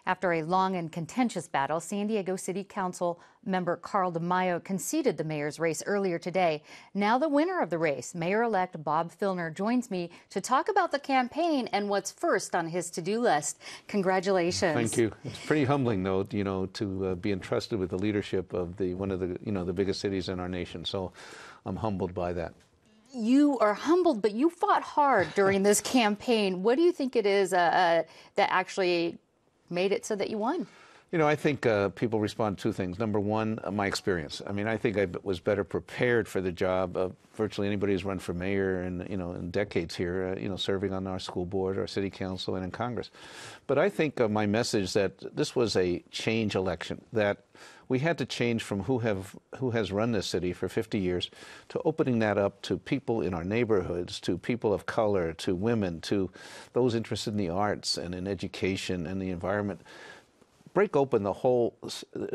After a long and contentious battle, San Diego City Council member Carl DeMaio conceded the mayor's race earlier today. Now the winner of the race, Mayor-elect Bob Filner, joins me to talk about the campaign and what's first on his to-do list. Congratulations. Thank you. It's pretty humbling, though, to be entrusted with the leadership of one of the biggest cities in our nation. So I'm humbled by that. You are humbled, but you fought hard during this campaign. What do you think it is that actually made it so that you won? I think people respond to two things. Number one, my experience. I mean, I think I was better prepared for the job of virtually anybody who's run for mayor in decades here, serving on our school board, our city council, and in Congress. But I think my message that this was a change election, that we had to change from who has run this city for 50 years to opening that up to people in our neighborhoods, to people of color, to women, to those interested in the arts and in education and the environment. Break open the whole,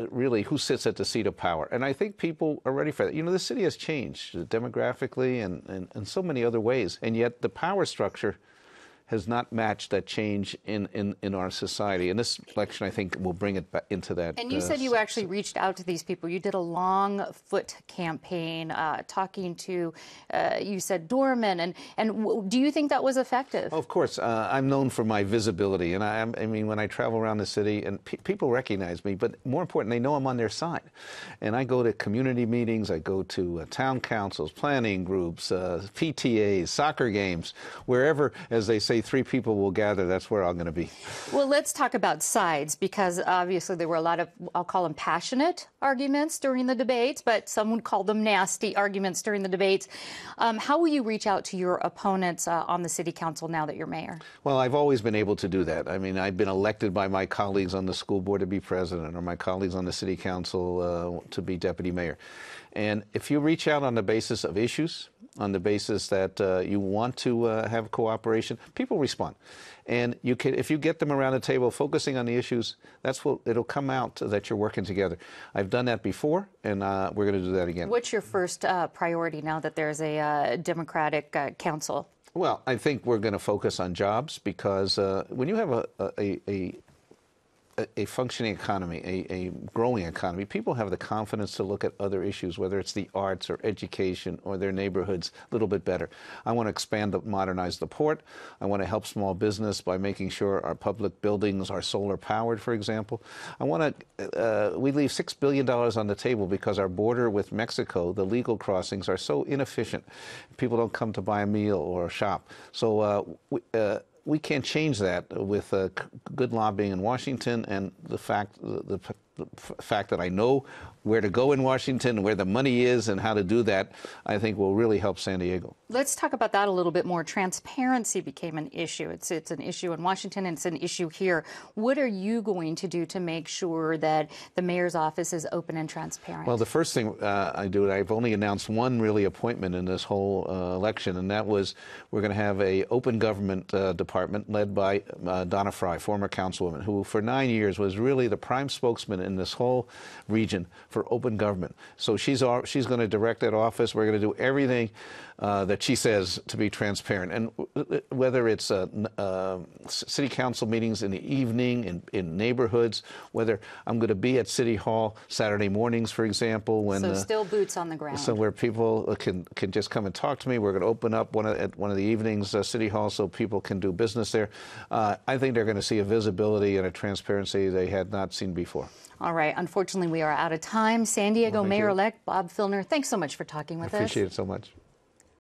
really, who sits at the seat of power. And I think people are ready for that. The city has changed demographically and so many other ways. And yet the power structure has not matched that change in our society. And this election, I think, will bring it back into that. And you said you actually reached out to these people. You did a long foot campaign talking to, you said, doormen. And do you think that was effective? Of course. I'm known for my visibility. And I mean, when I travel around the city, and people recognize me, but more important, they know I'm on their side. And I go to community meetings. I go to town councils, planning groups, PTAs, soccer games, wherever, as they say, three people will gather, that's where I'm going to be. Well, let's talk about sides, because obviously there were a lot of, I'll call them passionate arguments during the debates, but some would call them nasty arguments during the debates. How will you reach out to your opponents on the city council now that you're mayor? Well, I've always been able to do that. I mean, I've been elected by my colleagues on the school board to be president, or my colleagues on the city council to be deputy mayor. And if you reach out on the basis of issues, on the basis that you want to have cooperation, people respond. And you can, if you get them around the table focusing on the issues, that's what it'll come out that you're working together. I've done that before, and we're going to do that again. What's your first priority now that there's a Democratic council? Well, I think we're going to focus on jobs, because when you have a functioning economy, a growing economy, people have the confidence to look at other issues, whether it's the arts or education or their neighborhoods, a little bit better. I want to expand, modernize the port. I want to help small business by making sure our public buildings are solar powered, for example. I want to, we leave $6 billion on the table because our border with Mexico, the legal crossings, are so inefficient. People don't come to buy a meal or shop. So we can't change that with good lobbying in Washington, and the fact that I know where to go in Washington, where the money is, and how to do that, I think will really help San Diego. Let's talk about that a little bit more. Transparency became an issue. It's an issue in Washington, and it's an issue here. What are you going to do to make sure that the mayor's office is open and transparent? Well, the first thing I do, I've only announced one really appointment in this whole election, and that was we're going to have an open government department led by Donna Fry, former councilwoman, who for 9 years was really the prime spokesman in this whole region for open government. So she's going to direct that office. We're going to do everything that she says to be transparent. And whether it's city council meetings in the evening, in neighborhoods, whether I'm going to be at City Hall Saturday mornings, for example. When, so still boots on the ground. So where people can just come and talk to me. We're going to open up at one of the evenings, City Hall, so people can do business there. I think they're going to see a visibility and a transparency they had not seen before. All right. Unfortunately, we are out of time. San Diego Mayor-elect Bob Filner, thanks so much for talking with us. I appreciate it so much.